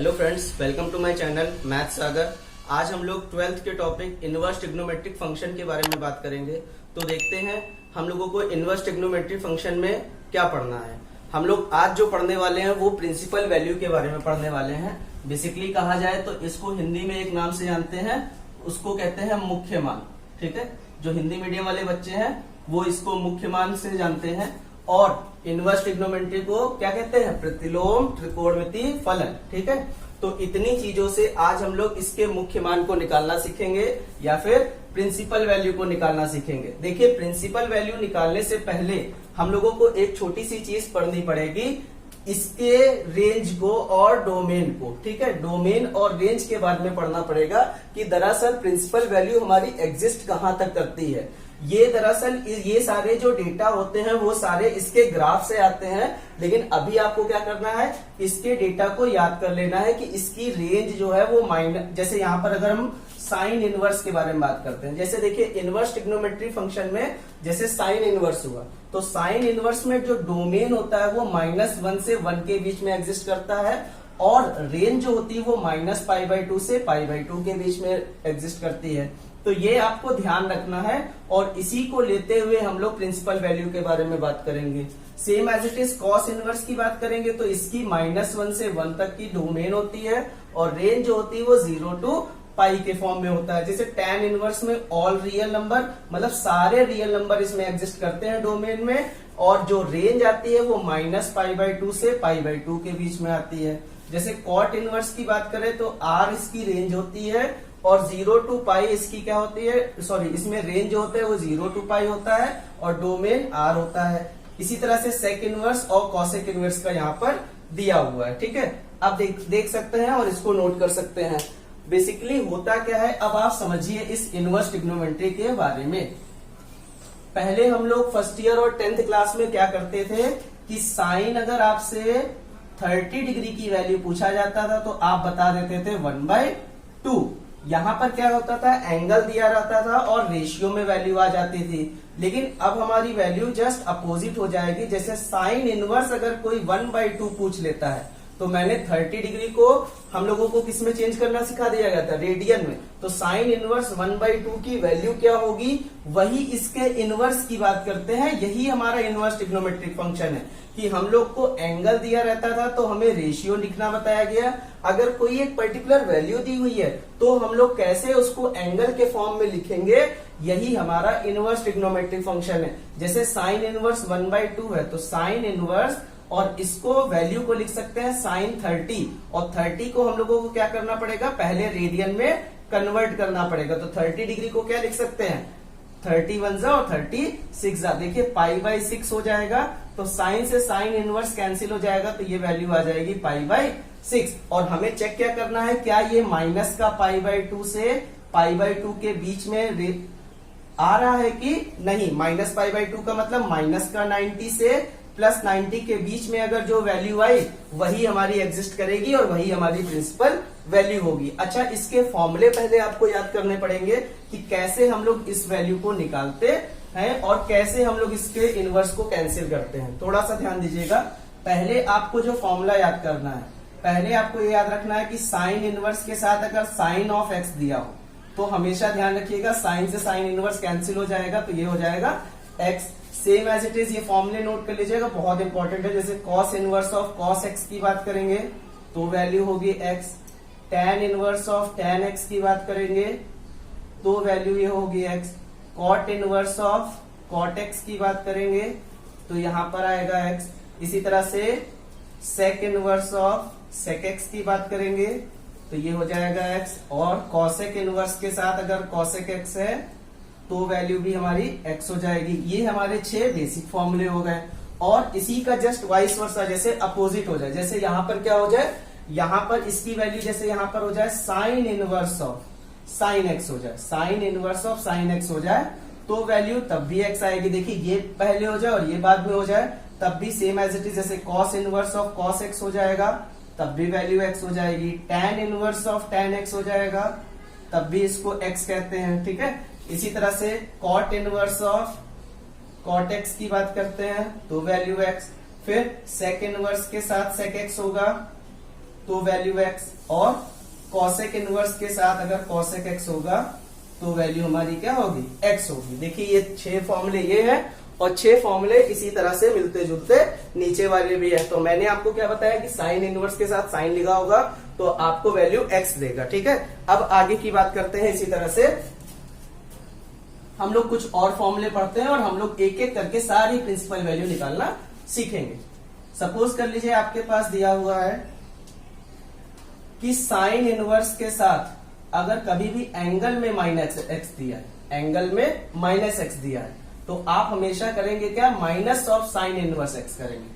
Hello friends, welcome to my channel math Sagar. आज हम लोग 12th के टॉपिक इनवर्स ट्रिग्नोमेट्रिक फंक्शन के बारे में बात करेंगे। तो देखते हैं हम लोगों को इनवर्स ट्रिग्नोमेट्रिक फंक्शन में क्या पढ़ना है। हम लोग आज जो पढ़ने वाले हैं वो प्रिंसिपल वैल्यू के बारे में पढ़ने वाले हैं। बेसिकली कहा जाए तो इसको हिंदी में एक नाम से जानते हैं, उसको कहते हैं मुख्य मान। ठीक है, जो हिंदी मीडियम वाले बच्चे हैं वो इसको मुख्य मान से जानते हैं। और इनवर्स ट्रिग्नोमेट्री को क्या कहते हैं? प्रतिलोम त्रिकोणमितीय फलन। ठीक है, तो इतनी चीजों से आज हम लोग इसके मुख्य मान को निकालना सीखेंगे या फिर प्रिंसिपल वैल्यू को निकालना सीखेंगे। देखिए, प्रिंसिपल वैल्यू निकालने से पहले हम लोगों को एक छोटी सी चीज पढ़नी पड़ेगी, इसके रेंज को और डोमेन को। ठीक है, डोमेन और रेंज के बारे में पढ़ना पड़ेगा कि दरअसल प्रिंसिपल वैल्यू हमारी एग्जिस्ट कहां तक करती है। ये दरअसल ये सारे जो डेटा होते हैं वो सारे इसके ग्राफ से आते हैं, लेकिन अभी आपको क्या करना है, इसके डेटा को याद कर लेना है कि इसकी रेंज जो है वो माइनस, जैसे यहाँ पर अगर हम साइन इनवर्स के बारे में बात करते हैं, जैसे देखिए इनवर्स ट्रिग्नोमेट्री फंक्शन में जैसे साइन इनवर्स हुआ, तो साइन इनवर्स में जो डोमेन होता है वो -1 से 1 के बीच में एग्जिस्ट करता है, और रेंज जो होती है वो -π/2 से π/2 के बीच में एग्जिस्ट करती है। तो ये आपको ध्यान रखना है, और इसी को लेते हुए हम लोग प्रिंसिपल वैल्यू के बारे में बात करेंगे। Same as it is cos inverse की बात करेंगे तो इसकी -1 से 1 तक की डोमेन होती है, और रेंज जो होती है वो 0 to पाई के फॉर्म में होता है। जैसे tan इनवर्स में ऑल रियल नंबर, मतलब सारे रियल नंबर इसमें एग्जिस्ट करते हैं डोमेन में, और जो रेंज आती है वो -π/2 से π/2 के बीच में आती है। जैसे कॉट इनवर्स की बात करें तो r इसकी रेंज होती है, और 0 to पाई इसकी क्या होती है, सॉरी इसमें रेंज जो होता है वो 0 to पाई होता है, और डोमेन r होता है। इसी तरह से सेक इनवर्स और कॉसेक इनवर्स का यहाँ पर दिया हुआ है। ठीक है, आप देख सकते हैं और इसको नोट कर सकते हैं। बेसिकली होता क्या है, अब आप समझिए इस इनवर्स ट्रिग्नोमेट्री के बारे में। पहले हम लोग फर्स्ट ईयर और 10th क्लास में क्या करते थे कि साइन अगर आपसे 30 डिग्री की वैल्यू पूछा जाता था तो आप बता देते थे 1/2। यहाँ पर क्या होता था, एंगल दिया रहता था और रेशियो में वैल्यू आ जाती थी। लेकिन अब हमारी वैल्यू जस्ट अपोजिट हो जाएगी। जैसे साइन इनवर्स अगर कोई 1/2 पूछ लेता है तो मैंने 30 डिग्री को हम लोगों को किस में चेंज करना सिखा दिया गया था, रेडियन में। तो साइन इनवर्स 1/2 की वैल्यू क्या होगी, वही इसके इनवर्स की बात करते हैं। यही हमारा इनवर्स ट्रिग्नोमेट्रिक फंक्शन है कि हम लोग को एंगल दिया रहता था तो हमें रेशियो लिखना बताया गया। अगर कोई एक पर्टिकुलर वैल्यू दी हुई है तो हम लोग कैसे उसको एंगल के फॉर्म में लिखेंगे, यही हमारा इनवर्स ट्रिग्नोमेट्रिक फंक्शन है। जैसे साइन इनवर्स 1/2 है तो साइन इनवर्स, और इसको वैल्यू को लिख सकते हैं साइन 30, और 30 को हम लोगों को क्या करना पड़ेगा, पहले रेडियन में कन्वर्ट करना पड़ेगा। तो 30 डिग्री को क्या लिख सकते हैं, 31 जा और 36 जा। देखिए π/6 हो जाएगा, तो साइन से साइन इनवर्स कैंसिल हो जाएगा, तो ये वैल्यू आ जाएगी π/6। और हमें चेक क्या करना है, क्या ये माइनस का π/2 से π/2 के बीच में आ रहा है कि नहीं। -π/2 का मतलब माइनस का 90 से +90 के बीच में अगर जो वैल्यू आई वही हमारी एग्जिस्ट करेगी और वही हमारी प्रिंसिपल वैल्यू होगी। अच्छा, इसके फॉर्मूले पहले आपको याद करने पड़ेंगे कि कैसे हम लोग इस वैल्यू को निकालते हैं और कैसे हम लोग इसके इनवर्स को कैंसिल करते हैं। थोड़ा सा ध्यान दीजिएगा। पहले आपको जो फॉर्मूला याद करना है, पहले आपको ये याद रखना है कि साइन इनवर्स के साथ अगर साइन ऑफ एक्स दिया हो तो हमेशा ध्यान रखिएगा साइन से साइन इनवर्स कैंसिल हो जाएगा, तो ये हो जाएगा x. Same as it is ये फॉर्मूले नोट कर लीजिएगा, बहुत इंपॉर्टेंट है। जैसे cos inverse of cos x की बात करेंगे तो वैल्यू होगी x, tan inverse of tan x की बात करेंगे तो वैल्यू ये होगी x, cot inverse of cot x की बात करेंगे तो यहां पर आएगा एक्स। इसी तरह से sec inverse of sec x की बात करेंगे तो ये हो जाएगा एक्स, और कॉसेक इनवर्स के साथ अगर कॉसेक एक्स है तो वैल्यू भी हमारी x हो जाएगी। ये हमारे 6 बेसिक फॉर्मूले हो गए। और इसी का जस्ट वाइस वर्सा, जैसे अपोजिट हो जाए, जैसे यहां पर क्या हो जाए, यहां पर इसकी वैल्यू जैसे यहां पर हो जाए sine inverse of sine x हो जाए, sine inverse of sine x हो जाए तो वैल्यू तब भी x आएगी। देखिए ये पहले हो जाए और ये बाद में हो जाए तब भी सेम एज इट इज। जैसे cos inverse of cos x हो जाएगा तब भी वैल्यू x हो जाएगी, tan inverse of tan x हो जाएगा तब भी इसको x कहते हैं। ठीक है, इसी तरह से cot inverse of cot x की बात करते हैं तो वैल्यू x, फिर सेक इनवर्स के साथ सेक एक्स होगा तो वैल्यू x, और कॉसेक इनवर्स के साथ अगर कॉसेक x होगा तो वैल्यू हमारी क्या होगी, x होगी। देखिए ये 6 फॉर्मूले ये है और 6 फॉर्मूले इसी तरह से मिलते जुलते नीचे वाले भी है। तो मैंने आपको क्या बताया कि साइन इनवर्स के साथ साइन लिखा होगा तो आपको वैल्यू x देगा, ठीक है। अब आगे की बात करते हैं। इसी तरह से हम लोग कुछ और फॉर्मूले पढ़ते हैं और हम लोग एक एक करके सारी प्रिंसिपल वैल्यू निकालना सीखेंगे। सपोज कर लीजिए आपके पास दिया हुआ है कि साइन इनवर्स के साथ अगर कभी भी एंगल में माइनस एक्स दिया है, एंगल में माइनस एक्स दिया है, तो आप हमेशा करेंगे क्या, minus of sine inverse x करेंगे।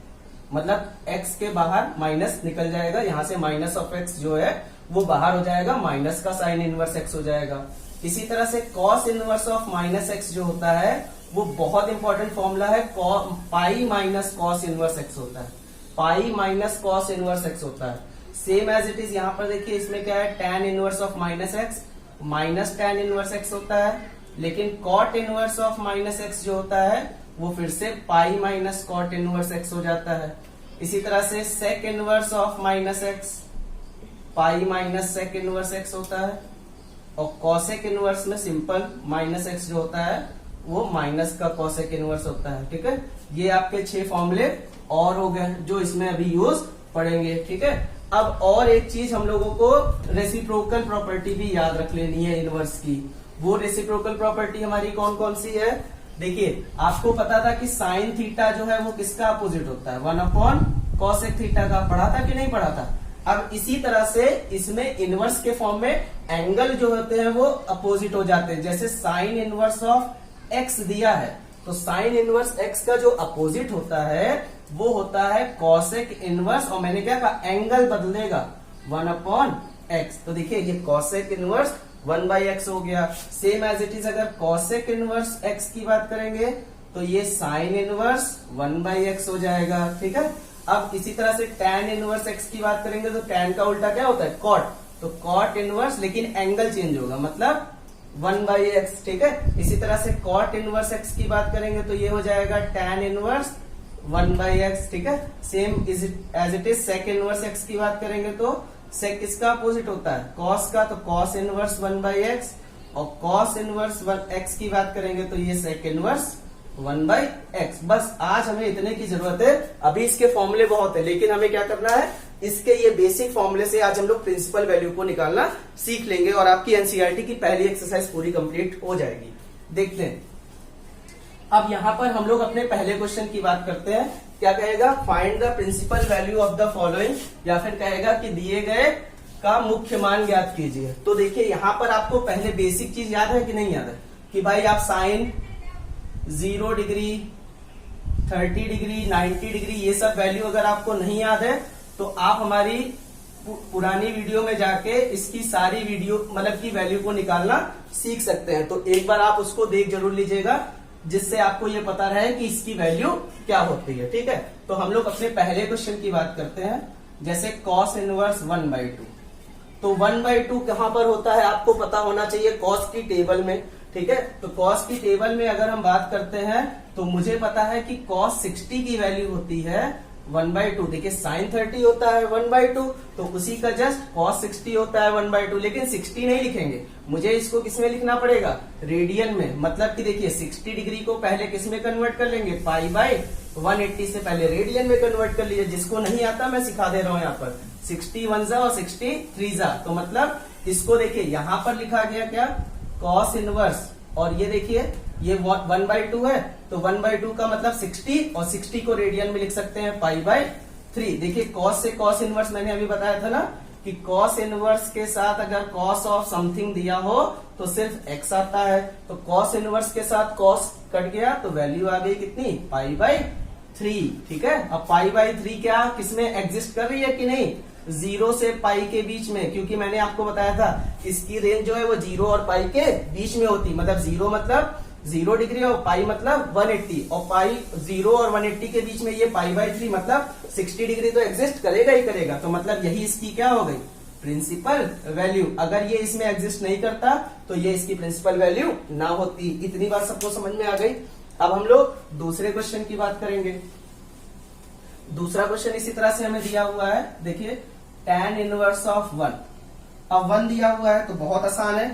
मतलब एक्स के बाहर माइनस निकल जाएगा, यहां से माइनस ऑफ एक्स जो है वो बाहर हो जाएगा, माइनस का साइन इनवर्स एक्स हो जाएगा। इसी तरह से cos inverse of minus x जो होता है वो बहुत इंपॉर्टेंट फॉर्मूला है, pi minus cos inverse x होता है, pi minus cos inverse x होता है। सेम एज इट इज यहाँ पर देखिए इसमें क्या है, tan inverse of minus x minus tan inverse x होता है, लेकिन cot inverse of minus x जो होता है वो फिर से pi minus cot inverse x हो जाता है। इसी तरह से sec inverse of minus x pi minus sec inverse x होता है, और cosec इनवर्स में सिंपल माइनस एक्स जो होता है वो माइनस का cosec इनवर्स होता है, ठीक है। ये आपके 6 फॉर्मूले और हो गए जो इसमें अभी यूज पढ़ेंगे, ठीक है। अब और एक चीज हम लोगों को रेसिप्रोकल प्रॉपर्टी भी याद रख लेनी है इनवर्स की। वो रेसिप्रोकल प्रॉपर्टी हमारी कौन कौन सी है, देखिए आपको पता था कि साइन थीटा जो है वो किसका अपोजिट होता है, 1/cosec थीटा का, पढ़ा था कि नहीं पढ़ा था। अब इसी तरह से इसमें इनवर्स के फॉर्म में एंगल जो होते हैं वो अपोजिट हो जाते हैं। जैसे साइन इनवर्स ऑफ एक्स दिया है तो साइन इनवर्स एक्स का जो अपोजिट होता है वो होता है कॉसेक इनवर्स, और मैंने क्या कहा, एंगल बदलेगा 1/x। तो देखिए ये कॉसेक इनवर्स 1/x हो गया। सेम एज इट इज अगर कॉसेक इनवर्स x की बात करेंगे तो ये साइन इनवर्स 1/x हो जाएगा, ठीक है। अब इसी तरह से tan इनवर्स x की बात करेंगे तो tan का उल्टा क्या होता है, cot, तो cot इनवर्स, लेकिन एंगल चेंज होगा, मतलब 1/x, ठीक है। इसी तरह से cot इनवर्स x की बात करेंगे तो ये हो जाएगा tan इनवर्स 1/x, ठीक है। Same as it is sec inverse x की बात करेंगे तो sec किसका अपोजिट होता है, cos का, तो cos इनवर्स 1/x, और cos इनवर्स x की बात करेंगे तो ये sec इनवर्स 1/x। बस आज हमें इतने की जरूरत है, अभी इसके फॉर्मूले बहुत है, लेकिन हमें क्या करना है, इसके ये बेसिक फॉर्मूले से आज हम लोग प्रिंसिपल वैल्यू को निकालना सीख लेंगे और आपकी एनसीईआरटी की पहली एक्सरसाइज पूरी कंप्लीट हो जाएगी। देखते हैं अब यहाँ पर हम लोग अपने पहले क्वेश्चन की बात करते हैं। क्या कहेगा, find the principal value of the following, या फिर कहेगा कि दिए गए का मुख्य मान ज्ञात कीजिए। तो देखिए यहाँ पर आपको पहले बेसिक चीज याद है कि नहीं याद है, कि भाई आप साइन 0 डिग्री 30 डिग्री 90 डिग्री ये सब वैल्यू अगर आपको नहीं याद है तो आप हमारी पुरानी वीडियो में जाके इसकी सारी वीडियो मतलब की वैल्यू को निकालना सीख सकते हैं। तो एक बार आप उसको देख जरूर लीजिएगा जिससे आपको ये पता रहे कि इसकी वैल्यू क्या होती है, ठीक है। तो हम लोग अपने पहले क्वेश्चन की बात करते हैं, जैसे cos इनवर्स 1/2। तो 1/2 कहां पर होता है आपको पता होना चाहिए, cos की टेबल में, ठीक है। तो cos की टेबल में अगर हम बात करते हैं तो मुझे पता है कि cos 60 की वैल्यू होती है 1/2। देखिए sin 30 होता है 1/2, तो उसी का जस्ट cos 60 होता है 1/2, लेकिन 60 नहीं लिखेंगे, मुझे इसको किसमें लिखना पड़ेगा, रेडियन में। मतलब कि देखिए 60 डिग्री को पहले किसमें कन्वर्ट कर लेंगे, π/180 से पहले रेडियन में कन्वर्ट कर लीजिए। जिसको नहीं आता मैं सिखा दे रहा हूं यहाँ पर, 60 1 और 60 3 तो मतलब इसको देखिए यहाँ पर लिखा गया क्या, cos इनवर्स, और ये देखिए ये 1/2 है तो 1/2 का मतलब 60, और 60 को रेडियन में लिख सकते हैं π/3। देखिए cos से cos इनवर्स मैंने अभी बताया था ना कि cos इनवर्स के साथ अगर cos ऑफ समथिंग दिया हो तो सिर्फ x आता है, तो cos इनवर्स के साथ cos कट गया तो वैल्यू आ गई कितनी, π/3, ठीक है। अब π/3 क्या किसमें एग्जिस्ट कर रही है कि नहीं, 0 से पाई के बीच में, क्योंकि मैंने आपको बताया था इसकी रेंज जो है वो 0 और पाई के बीच में होती, मतलब 0 मतलब 0 डिग्री और पाई मतलब 180, और पाई 0 और 180 के बीच में ये π/3 मतलब 60 डिग्री तो एग्जिस्ट करेगा ही करेगा। तो मतलब यही इसकी क्या हो गई, प्रिंसिपल वैल्यू। अगर ये इसमें एग्जिस्ट नहीं करता तो ये इसकी प्रिंसिपल वैल्यू ना होती। इतनी बात सबको समझ में आ गई। अब हम लोग दूसरे क्वेश्चन की बात करेंगे। दूसरा क्वेश्चन इसी तरह से हमें दिया हुआ है, देखिए tan इनवर्स ऑफ 1। अब 1 दिया हुआ है तो बहुत आसान है।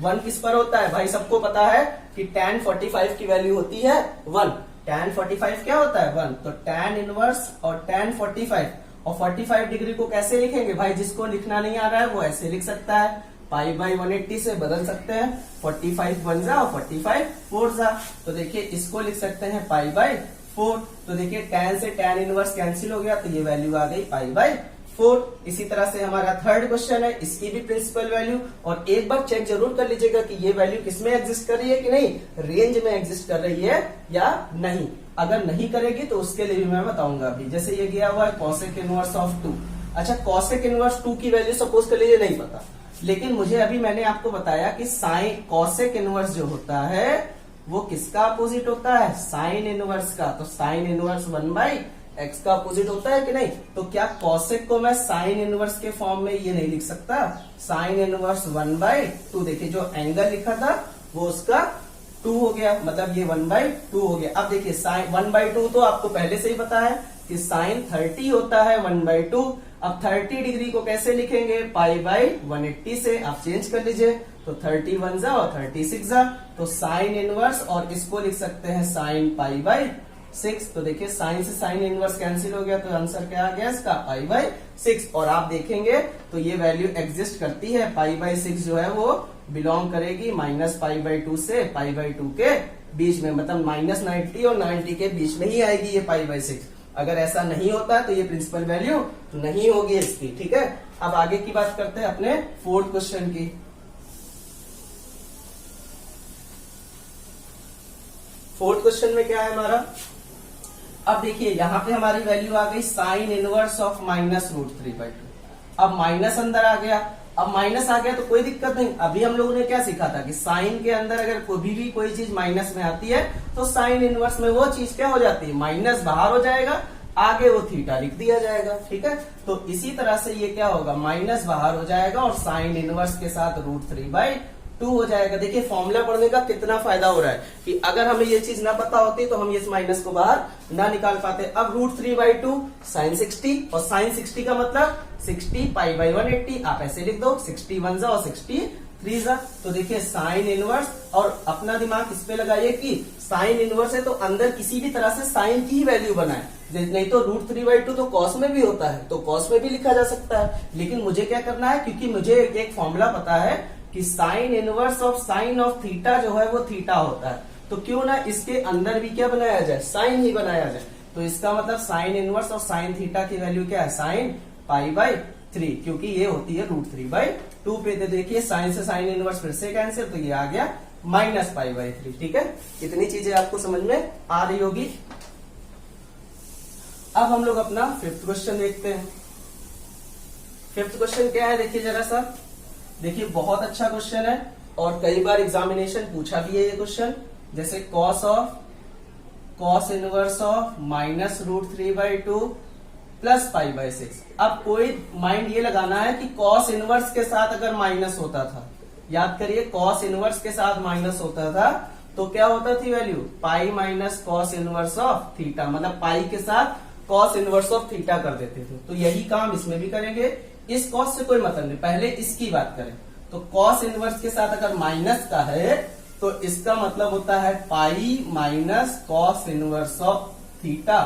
1 किस पर होता है भाई, सबको पता है कि tan 45 की वैल्यू होती है 1। tan 45 क्या होता है 1, तो tan इनवर्स और tan 45 और 45 डिग्री को कैसे लिखेंगे भाई, जिसको लिखना नहीं आ रहा है वो ऐसे लिख सकता है, पाई बाई 180 से बदल सकते हैं, 45 1 जा और 45 4 जा। तो देखिए इसको लिख सकते हैं पाई बाई 4। तो देखिए tan से tan इनवर्स कैंसिल हो गया तो ये वैल्यू आ गई पाई बाई 4। इसी तरह से हमारा थर्ड क्वेश्चन है, इसकी भी प्रिंसिपल वैल्यू, और एक बार चेक जरूर कर लीजिएगा कि ये वैल्यू किसमें एग्जिस्ट कर रही है कि नहीं, रेंज में एग्जिस्ट कर रही है या नहीं। अगर नहीं करेगी तो उसके लिए भी मैं बताऊंगा अभी। जैसे ये गया हुआ है cosec इनवर्स ऑफ 2। अच्छा cosec इनवर्स 2 की वैल्यू सपोज कर लीजिए नहीं पता, लेकिन मुझे अभी मैंने आपको बताया कि साइन cosec इनवर्स जो होता है वो किसका अपोजिट होता है, साइन इनवर्स का। तो साइन इनवर्स 1/x का अपोजिट होता है कि नहीं। तो क्या cosec को मैं साइन इनवर्स के फॉर्म में ये नहीं लिख सकता, साइन इनवर्स 1/2। देखिए जो एंगल लिखा था वो उसका 2 हो गया, मतलब ये 1/2 हो गया। अब देखिए साइन 1/2 तो आपको पहले से ही पता है कि साइन 30 होता है 1/2। अब 30 डिग्री को कैसे लिखेंगे, पाई बाई 180 से आप चेंज कर लीजिए, तो 31 जा और 36 जा, तो साइन इनवर्स और इसको लिख सकते हैं साइन पाई बाई 6। तो देखिए साइन से साइन इनवर्स कैंसिल हो गया, तो आंसर क्या आ गया इसका, पाई बाई 6। और आप देखेंगे तो ये वैल्यू एग्जिस्ट करती है, पाई बाई 6 जो है वो बिलोंग करेगी -π/2 से π/2 के बीच में, मतलब -90 और 90 के बीच में ही आएगी ये π/6। अगर ऐसा नहीं होता तो ये प्रिंसिपल वैल्यू नहीं होगी इसकी, ठीक है। अब आगे की बात करते हैं अपने फोर्थ क्वेश्चन की। फोर्थ क्वेश्चन में क्या है हमारा, अब देखिए यहाँ पे हमारी वैल्यू आ गई साइन इनवर्स ऑफ -√3/2। अब माइनस अंदर आ गया, अब माइनस आ गया तो कोई दिक्कत नहीं। अभी हम लोगों ने क्या सीखा था कि साइन के अंदर अगर कोई चीज माइनस में आती है तो साइन इनवर्स में वो चीज क्या हो जाती है, माइनस बाहर हो जाएगा, आगे वो थीटा लिख दिया जाएगा, ठीक है। तो इसी तरह से ये क्या होगा, माइनस बाहर हो जाएगा और साइन इनवर्स के साथ √3/2 हो जाएगा। देखिए फॉर्मूला पढ़ने का कितना फायदा हो रहा है कि अगर हमें ये चीज ना पता होती तो हम इस माइनस को बाहर ना निकाल पाते। अब √3/2 साइन 60, और साइन 60 का मतलब 60 π/180, आप ऐसे लिख दो, 61 जा और 63 जा। तो देखिए साइन इनवर्स, और अपना दिमाग इस पे लगाइए कि साइन इनवर्स है तो अंदर किसी भी तरह से साइन की ही वैल्यू बनाए, नहीं तो √3/2 तो कॉस में भी होता है, तो कॉस में भी लिखा जा सकता है। लेकिन मुझे क्या करना है, क्योंकि मुझे एक फॉर्मूला पता है कि sine inverse of sine of theta जो है वो थीटा होता है, तो क्यों ना इसके अंदर भी क्या बनाया जाए, साइन ही बनाया जाए। तो इसका मतलब sine inverse of sine theta की वैल्यू क्या है, साइन π/3, क्योंकि ये होती है √3/2 पे। तो देखिए साइन से साइन इनवर्स फिर से कैंसिल, तो ये आ गया -π/3, ठीक है। इतनी चीजें आपको समझ में आ रही होगी। अब हम लोग अपना फिफ्थ क्वेश्चन देखते हैं। फिफ्थ क्वेश्चन क्या है, देखिए जरा सा, देखिए बहुत अच्छा क्वेश्चन है और कई बार एग्जामिनेशन पूछा भी है ये क्वेश्चन। जैसे cos इनवर्स ऑफ -√3/2 प्लस π/6। अब कोई माइंड ये लगाना है कि cos इनवर्स के साथ अगर माइनस होता था, याद करिए cos इनवर्स के साथ माइनस होता था तो क्या होता थी value, pi minus cos inverse of theta, मतलब पाई के साथ cos इनवर्स ऑफ थीटा कर देते थे। तो यही काम इसमें भी करेंगे। इस cos से कोई मतलब नहीं, पहले इसकी बात करें तो cos इनवर्स के साथ अगर माइनस का है तो इसका मतलब होता है pi minus cos inverse of theta,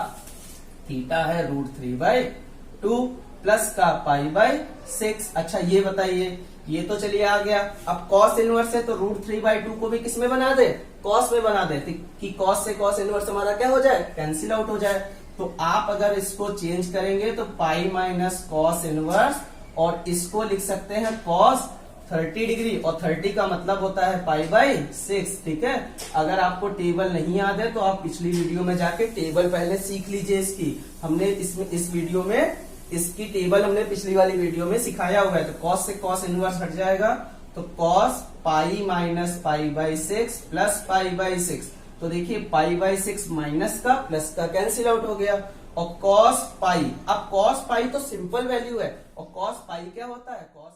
theta है √3/2 प्लस का π/6। अच्छा ये बताइए, ये तो चलिए आ गया। अब cos इनवर्स है तो √3/2 को भी किस में बना दे, cos में बना दे, कि cos से cos इनवर्स हमारा क्या हो जाए, कैंसिल आउट हो जाए। तो आप अगर इसको चेंज करेंगे तो पाई माइनस cos इनवर्स, और इसको लिख सकते हैं cos 30 डिग्री, और 30 का मतलब होता है π/6, ठीक है। अगर आपको टेबल नहीं याद है तो आप पिछली वीडियो में जाके टेबल पहले सीख लीजिए इसकी। हमने इस वीडियो में इसकी टेबल हमने पिछली वाली वीडियो में सिखाया हुआ है। तो cos से cos इनवर्स हट जाएगा, तो cos पाई माइनस π/6 प्लस π/6। तो देखिए π/6 माइनस का प्लस का कैंसिल आउट हो गया, और cos पाई, अब cos पाई तो सिंपल वैल्यू है, और cos पाई क्या होता है, cos